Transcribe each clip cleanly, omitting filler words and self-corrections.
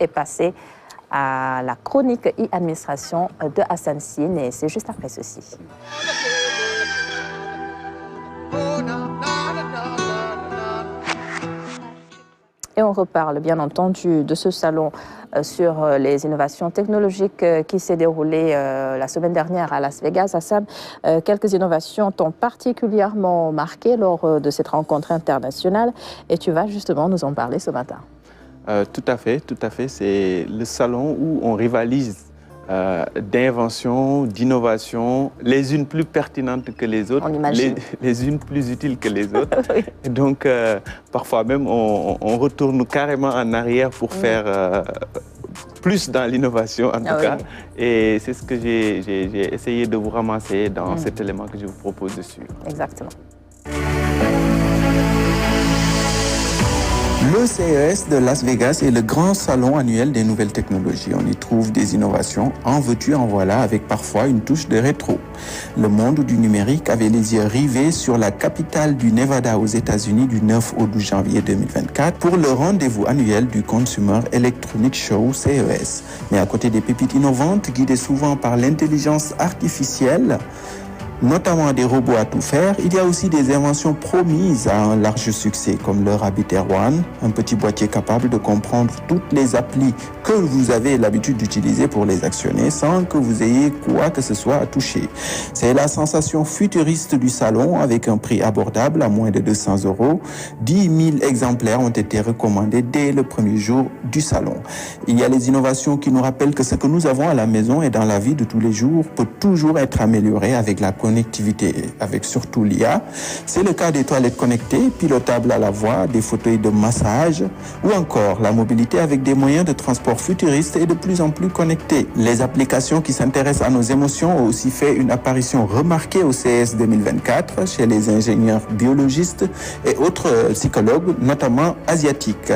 est passé à la chronique e-administration de Hassan Sine et c'est juste après ceci. Et on reparle bien entendu de ce salon sur les innovations technologiques qui s'est déroulé la semaine dernière à Las Vegas. Hassan, quelques innovations t'ont particulièrement marqué lors de cette rencontre internationale et tu vas justement nous en parler ce matin. Tout à fait. C'est le salon où on rivalise d'inventions, d'innovations, les unes plus pertinentes que les autres, les unes plus utiles que les autres. Oui. Et donc, parfois même, on retourne carrément en arrière pour faire plus dans l'innovation, en tout cas. Et c'est ce que j'ai essayé de vous ramasser dans cet élément que je vous propose de suivre. Exactement. Le CES de Las Vegas est le grand salon annuel des nouvelles technologies. On y trouve des innovations en veux-tu, en voilà, avec parfois une touche de rétro. Le monde du numérique avait les yeux rivés sur la capitale du Nevada aux États-Unis du 9 au 12 janvier 2024 pour le rendez-vous annuel du Consumer Electronics Show CES. Mais à côté des pépites innovantes, guidées souvent par l'intelligence artificielle, notamment des robots à tout faire, il y a aussi des inventions promises à un large succès, comme le Rabbit Air One, un petit boîtier capable de comprendre toutes les applis que vous avez l'habitude d'utiliser pour les actionner sans que vous ayez quoi que ce soit à toucher. C'est la sensation futuriste du salon avec un prix abordable à moins de 200 €. 10 000 exemplaires ont été recommandés dès le premier jour du salon. Il y a les innovations qui nous rappellent que ce que nous avons à la maison et dans la vie de tous les jours peut toujours être amélioré avec la connectivité, avec surtout l'IA. C'est le cas des toilettes connectées, pilotables à la voix, des fauteuils de massage ou encore la mobilité avec des moyens de transport futuristes et de plus en plus connectés. Les applications qui s'intéressent à nos émotions ont aussi fait une apparition remarquée au CES 2024 chez les ingénieurs biologistes et autres psychologues, notamment asiatiques.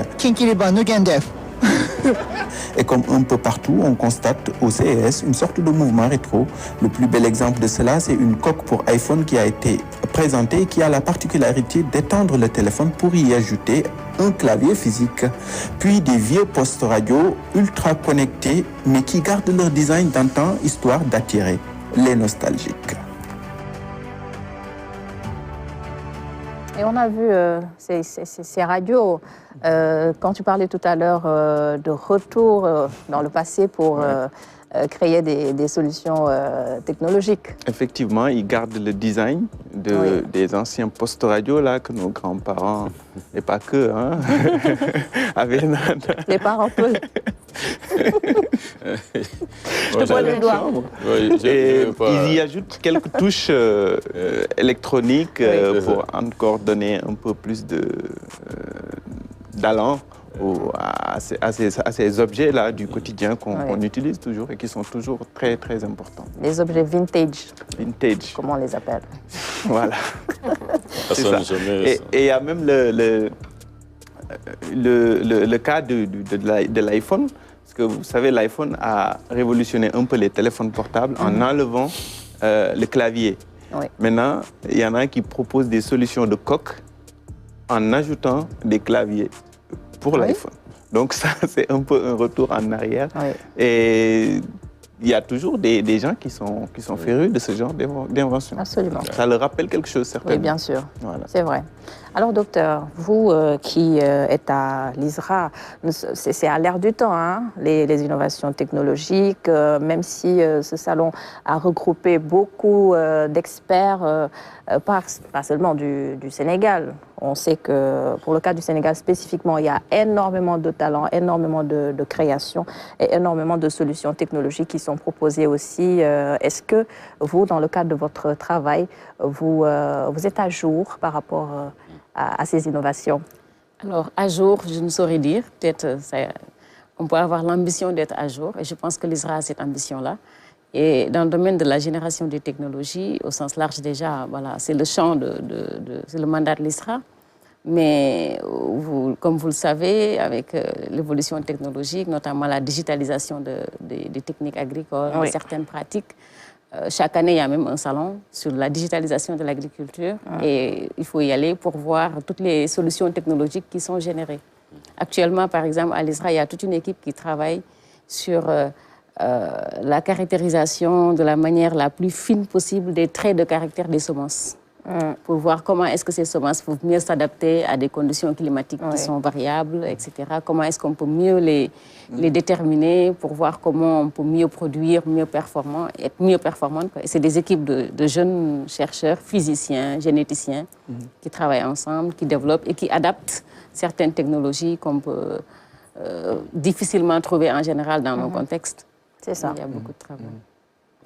Et comme un peu partout, on constate au CES une sorte de mouvement rétro. Le plus bel exemple de cela, c'est une coque pour iPhone qui a été présentée et qui a la particularité d'étendre le téléphone pour y ajouter un clavier physique. Puis des vieux postes radio ultra connectés, mais qui gardent leur design d'antan, histoire d'attirer les nostalgiques. Et on a vu ces radios, quand tu parlais tout à l'heure de retour dans le passé pour créer des solutions technologiques. Effectivement, ils gardent le design des anciens postes radio là, que nos grands-parents, et pas que, hein, avaient. Les parents peuvent. Je te pointe le doigt. Ils y ajoutent quelques touches électroniques pour encore donner un peu plus d'allant à ces objets-là du quotidien qu'on utilise toujours et qui sont toujours très, très importants. Les objets vintage. Vintage. Comment on les appelle. Voilà. C'est ça. Et il y a même le cas de l'iPhone. Parce que vous savez, l'iPhone a révolutionné un peu les téléphones portables en enlevant le clavier. Oui. Maintenant, il y en a qui proposent des solutions de coque en ajoutant des claviers pour l'iPhone. Donc ça, c'est un peu un retour en arrière. Oui. Et il y a toujours des gens qui sont férus de ce genre d'invention. Absolument. Ça leur rappelle quelque chose, certainement. Oui, bien sûr. Voilà. C'est vrai. Alors, docteur, vous qui êtes à l'ISRA, c'est à l'ère du temps, hein, les innovations technologiques, même si ce salon a regroupé beaucoup d'experts, pas seulement du Sénégal. On sait que pour le cas du Sénégal spécifiquement, il y a énormément de talents, énormément de créations et énormément de solutions technologiques qui sont proposées aussi. Est-ce que vous, dans le cadre de votre travail, vous êtes à jour par rapport à ces innovations? Alors, à jour, je ne saurais dire. Peut-être on peut avoir l'ambition d'être à jour et je pense que l'ISRA a cette ambition-là. Et dans le domaine de la génération des technologies, au sens large déjà, voilà, c'est le champ, c'est le mandat de l'ISRA. Mais comme vous le savez, avec l'évolution technologique, notamment la digitalisation des techniques agricoles, de certaines pratiques, chaque année, il y a même un salon sur la digitalisation de l'agriculture et il faut y aller pour voir toutes les solutions technologiques qui sont générées. Actuellement, par exemple, à l'ISRA, il y a toute une équipe qui travaille sur la caractérisation de la manière la plus fine possible des traits de caractère des semences. Pour voir comment est-ce que ces semences peuvent mieux s'adapter à des conditions climatiques qui sont variables, etc. Comment est-ce qu'on peut mieux les déterminer pour voir comment on peut mieux produire, être mieux performante. Et c'est des équipes de jeunes chercheurs, physiciens, généticiens qui travaillent ensemble, qui développent et qui adaptent certaines technologies qu'on peut difficilement trouver en général dans nos contextes. C'est ça. Il y a beaucoup de travail.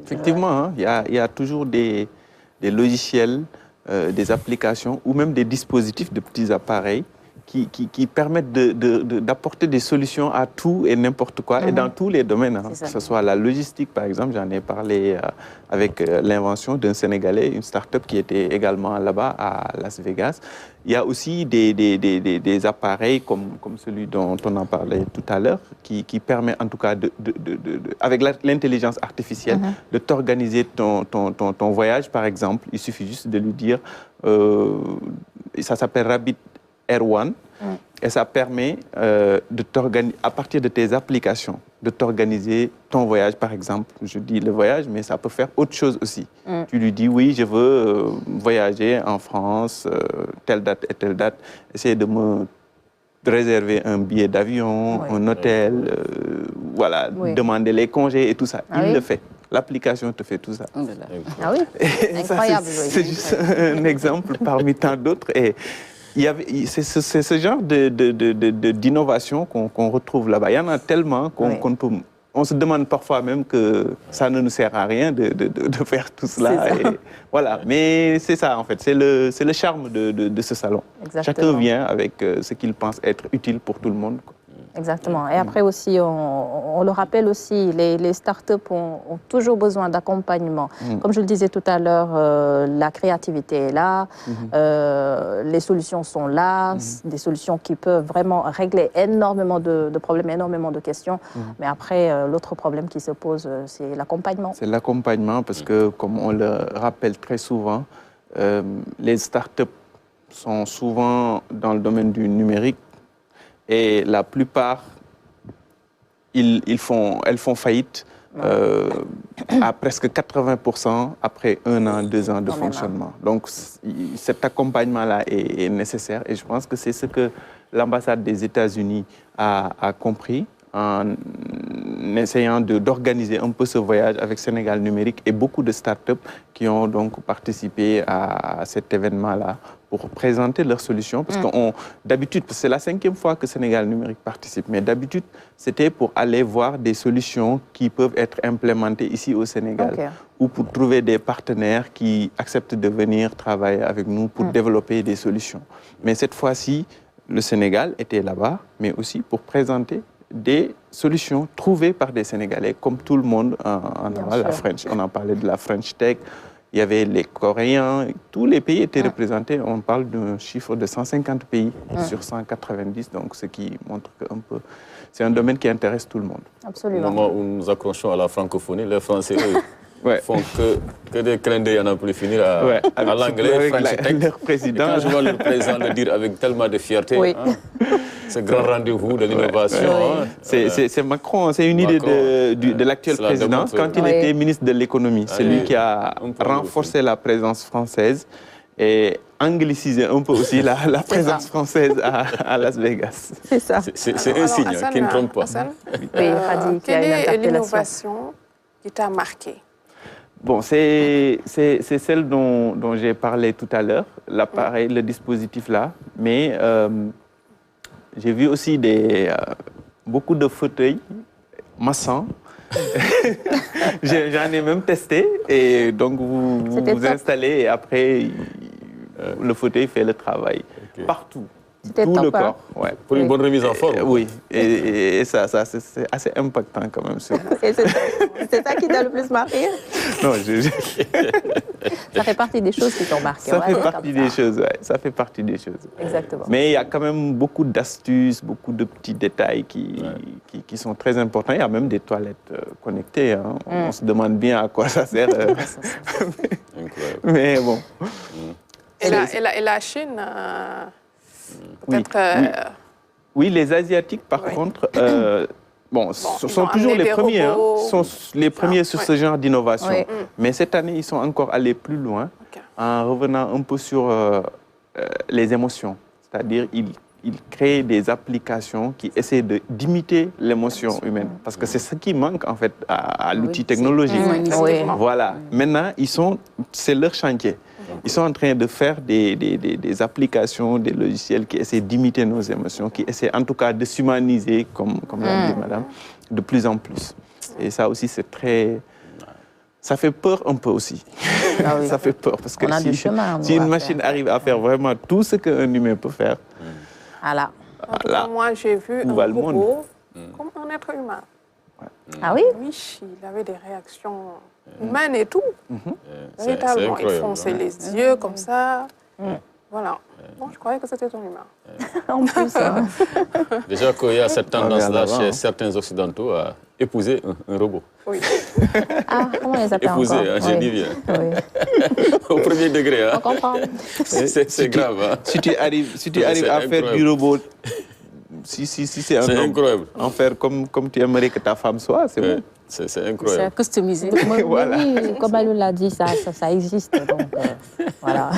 Effectivement, hein, il y a toujours des logiciels, des applications ou même des dispositifs de petits appareils qui permettent d'apporter des solutions à tout et n'importe quoi et dans tous les domaines. Hein, que ce soit la logistique, par exemple, j'en ai parlé avec l'invention d'un Sénégalais, une start-up qui était également là-bas à Las Vegas. Il y a aussi des appareils comme celui dont on en parlait tout à l'heure qui permet en tout cas, avec l'intelligence artificielle, de t'organiser ton voyage, par exemple. Il suffit juste de lui dire, ça s'appelle Rabbit Air One, et ça permet à partir de tes applications, de t'organiser ton voyage, par exemple. Je dis le voyage, mais ça peut faire autre chose aussi. Tu lui dis, oui, je veux voyager en France, telle date et telle date. Essayer de me réserver un billet d'avion, un hôtel, voilà, demander les congés et tout ça. Il le fait. L'application te fait tout ça. Ah oui, incroyable. C'est juste un exemple parmi tant d'autres. Et c'est ce genre d'innovation qu'on retrouve là-bas. Il y en a tellement on se demande parfois même que ça ne nous sert à rien de faire tout cela. Et voilà. Mais c'est ça, en fait. C'est le charme de ce salon. Exactement. Chacun vient avec ce qu'il pense être utile pour tout le monde, quoi. Exactement. Et après aussi, on le rappelle aussi, les startups ont toujours besoin d'accompagnement. Comme je le disais tout à l'heure, la créativité est là, les solutions sont là, des solutions qui peuvent vraiment régler énormément de problèmes, énormément de questions. Mais après, l'autre problème qui se pose, c'est l'accompagnement. C'est l'accompagnement parce que, comme on le rappelle très souvent, les startups sont souvent dans le domaine du numérique. Et la plupart, elles font faillite à presque 80% après 1 an, 2 ans de fonctionnement. Donc, cet accompagnement-là est nécessaire. Et je pense que c'est ce que l'ambassade des États-Unis a compris en essayant d'organiser un peu ce voyage avec Sénégal Numérique et beaucoup de startups qui ont donc participé à cet événement-là pour présenter leurs solutions. Parce que d'habitude, c'est la 5e fois que Sénégal Numérique participe, mais d'habitude, c'était pour aller voir des solutions qui peuvent être implémentées ici au Sénégal ou pour trouver des partenaires qui acceptent de venir travailler avec nous pour développer des solutions. Mais cette fois-ci, le Sénégal était là-bas, mais aussi pour présenter des solutions trouvées par des Sénégalais, comme tout le monde en a, la French. On en parlait de la French Tech, il y avait les Coréens, tous les pays étaient représentés. On parle d'un chiffre de 150 pays sur 190, donc ce qui montre que c'est un domaine qui intéresse tout le monde. Absolument. Au moment où nous accrochons à la francophonie, les Français, font que des clins d'œil à n'en plus finir à l'anglais, French Tech. Leur président. Et quand je vois le président le dire avec tellement de fierté, ce grand rendez-vous de l'innovation. C'est Macron, c'est une idée de l'actuel président quand il était ministre de l'économie. C'est lui qui a renforcé la présence française et anglicisé un peu aussi la présence française à Las Vegas. C'est ça. C'est un signe qui ne trompe pas. Hassan, quelle est l'innovation qui t'a marqué? Bon, c'est celle dont j'ai parlé tout à l'heure, l'appareil, le dispositif là, mais j'ai vu aussi beaucoup de fauteuils massants. J'en ai même testé, et donc vous installez et après le fauteuil fait le travail partout. Tout le corps. Pour une bonne remise en forme. Oui, et ça c'est assez impactant quand même. C'est ça qui t'a le plus marqué? Non, Ça fait partie des choses qui t'ont marqué. Ça fait partie des choses, ça fait partie des choses. Exactement. Mais il y a quand même beaucoup d'astuces, beaucoup de petits détails qui sont très importants. Il y a même des toilettes connectées. Hein. On se demande bien à quoi ça sert. Mais bon. Et la Chine... peut-être Oui, les Asiatiques, par contre, sont toujours les premiers, sont les premiers sur ce genre d'innovation. Oui. Mais cette année, ils sont encore allés plus loin en revenant un peu sur les émotions. C'est-à-dire, ils créent des applications qui essaient d'imiter l'émotion humaine. Parce que c'est ce qui manque, en fait, à l'outil technologique. Voilà. Maintenant, c'est leur chantier. Ils sont en train de faire des applications, des logiciels qui essaient d'imiter nos émotions, qui essaient en tout cas de s'humaniser, comme l'a dit madame, de plus en plus. Et ça aussi, c'est très... Ça fait peur un peu aussi. Ah oui. Ça fait peur parce que si une machine arrive à faire vraiment tout ce qu'un humain peut faire... Voilà. Moi, j'ai vu un robot comme un être humain. Ouais. Ah oui? Oui, il avait des réactions humaines et tout. Véritablement, il fonçait les yeux comme ça. Voilà. Bon, je croyais que c'était un humain. En plus. Hein. Déjà qu'il y a cette tendance-là chez certains Occidentaux à épouser un robot. Oui. Ah, comment ils appellent épouser, encore? Je dis bien. Oui. Au premier degré. Hein. On comprend. C'est grave. Hein. Si tu arrives à faire du robot... Si c'est un homme, en faire comme tu aimerais que ta femme soit, c'est bon. C'est incroyable. C'est customisé. Voilà. Oui, comme elle l'a dit, ça existe. Donc, voilà.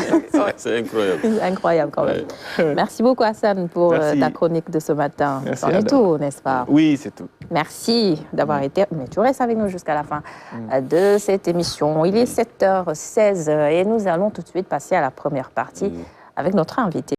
C'est incroyable. C'est incroyable quand même. Ouais. Merci beaucoup Hassan pour ta chronique de ce matin. C'en est tout, n'est-ce pas? Oui, c'est tout. Merci d'avoir été... Mais tu restes avec nous jusqu'à la fin de cette émission. Il est 7h16 et nous allons tout de suite passer à la première partie avec notre invité.